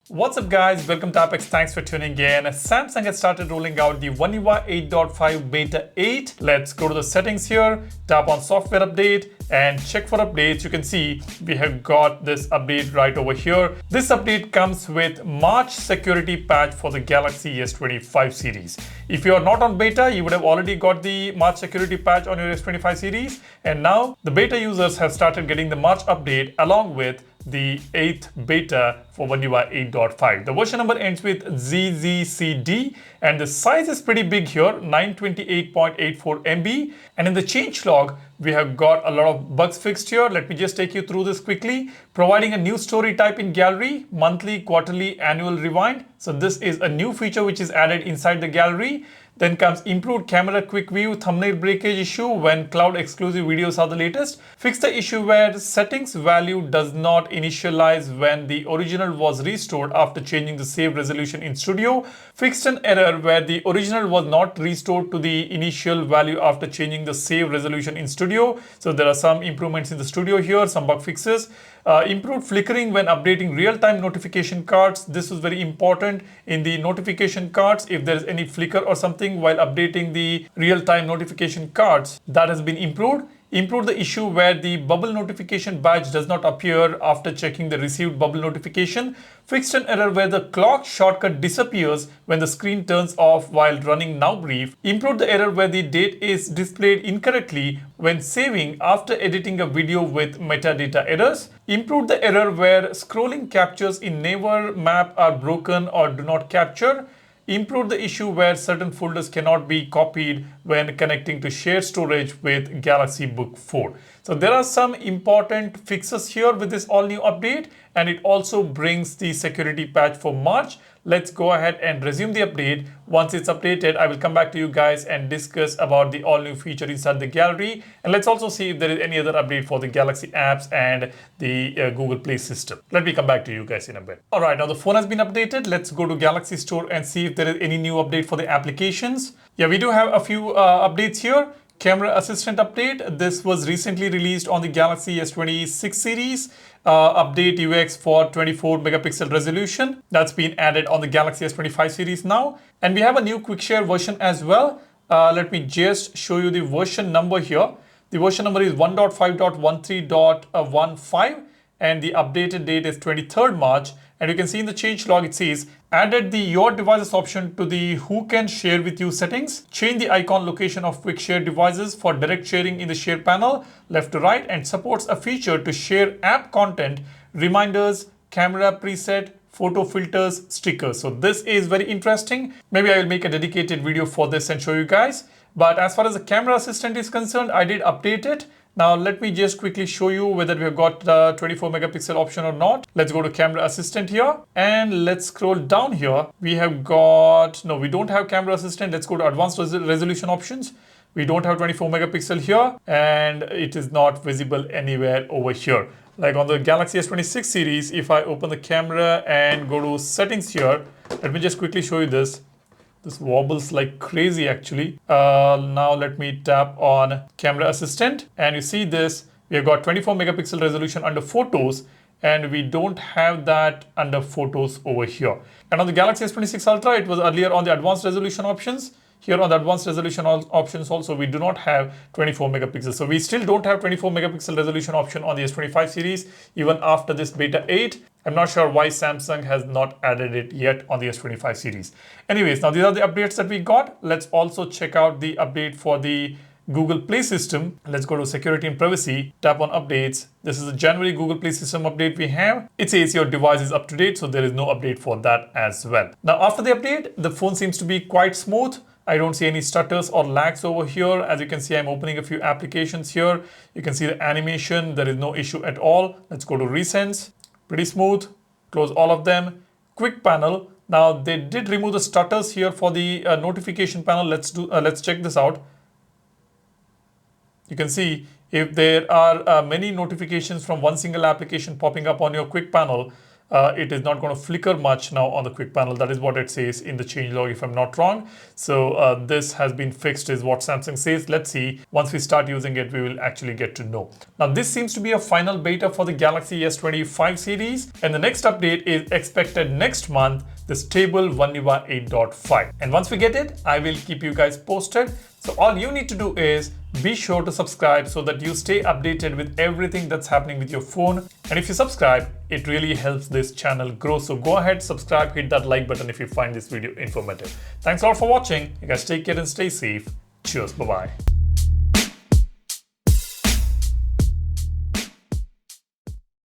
What's up guys, welcome to Apex, thanks for tuning in. Samsung has started rolling out the One UI 8.5 Beta 8. Let's go to the settings here, tap on software update and check for updates. You can see we have got this update right over here. This update comes with March security patch for the Galaxy S25 series. If you are not on beta, you would have already got the March security patch on your S25 series. And now the beta users have started getting the March update along with the 8th beta for One UI 8.5. The version number ends with ZZCD and the size is pretty big here, 928.84 MB. And in the changelog, we have got a lot of bugs fixed here. Let me just take you through this quickly. Providing a new story type in gallery, monthly, quarterly, annual rewind. So this is a new feature which is added inside the gallery. Then comes improved camera quick view thumbnail breakage issue when cloud exclusive videos are the latest. Fix the issue where settings value does not initialize when the original was restored after changing the save resolution in studio. Fixed an error where the original was not restored to the initial value after changing the save resolution in studio. So there are some improvements in the studio here, some bug fixes. Improved flickering when updating real-time notification cards. This was very important in the notification cards. If there is any flicker or something while updating the real-time notification cards, that has been improved. Improved the issue where the bubble notification badge does not appear after checking the received bubble notification. Fixed an error where the clock shortcut disappears when the screen turns off while running Now Brief. Improved the error where the date is displayed incorrectly when saving after editing a video with metadata errors. Improved the error where scrolling captures in Neighbor map are broken or do not capture. Improved the issue where certain folders cannot be copied when connecting to shared storage with Galaxy Book 4. So there are some important fixes here with this all new update, and it also brings the security patch for March. Let's go ahead and resume the update. Once it's updated, I will come back to you guys and discuss about the all new feature inside the gallery. And let's also see if there is any other update for the Galaxy apps and the Google Play system. Let me come back to you guys in a bit. All right, now the phone has been updated. Let's go to Galaxy Store and see if there is any new update for the applications. Yeah, we do have a few updates here. Camera Assistant update. This was recently released on the Galaxy S26 series. Update UX for 24 megapixel resolution. That's been added on the Galaxy S25 series now. And we have a new quick share version as well. Let me just show you the version number here. The version number is 1.5.13.15 and the updated date is 23rd March. And you can see in the changelog it says added the your devices option to the who can share with you settings. Change the icon location of quick share devices for direct sharing in the share panel left to right, and supports a feature to share app content, reminders, camera preset, photo filters, stickers. So this is very interesting. Maybe I will make a dedicated video for this and show you guys. But as far as the camera assistant is concerned, I did update it. Now let me just quickly show you whether we have got the 24 megapixel option or not. Let's go to camera assistant here and let's scroll down here. We have got, no, we don't have camera assistant. Let's go to advanced resolution options. We don't have 24 megapixel here and it is not visible anywhere over here. Like on the Galaxy S26 series, if I open the camera and go to settings here, let me just quickly show you this. This wobbles like crazy actually. Now let me tap on camera assistant and you see this, we have got 24 megapixel resolution under photos and we don't have that under photos over here. And on the Galaxy S26 Ultra, it was earlier on the advanced resolution options. Here on the advanced resolution options also, we do not have 24 megapixels. So we still don't have 24 megapixel resolution option on the S25 series, even after this beta 8. I'm not sure why Samsung has not added it yet on the S25 series. Anyways, now these are the updates that we got. Let's also check out the update for the Google Play system. Let's go to security and privacy, tap on updates. This is a January Google Play system update we have. It says your device is up to date, so there is no update for that as well. Now after the update, the phone seems to be quite smooth. I don't see any stutters or lags over here. As you can see, I'm opening a few applications here. You can see the animation. There is no issue at all. Let's go to recents. Pretty smooth. Close all of them. Quick panel. Now they did remove the stutters here for the notification panel. Let's check this out. You can see if there are many notifications from one single application popping up on your quick panel, it is not going to flicker much now on the quick panel. That is what it says in the changelog, if I'm not wrong. So this has been fixed is what Samsung says. Let's see, once we start using it, we will actually get to know. Now this seems to be a final beta for the Galaxy S25 series, and the next update is expected next month, the stable One UI 8.5. And once we get it, I will keep you guys posted. So all you need to do is be sure to subscribe so that you stay updated with everything that's happening with your phone. And if you subscribe, it really helps this channel grow. So go ahead, subscribe, hit that like button if you find this video informative. Thanks a lot for watching. You guys take care and stay safe. Cheers. Bye-bye.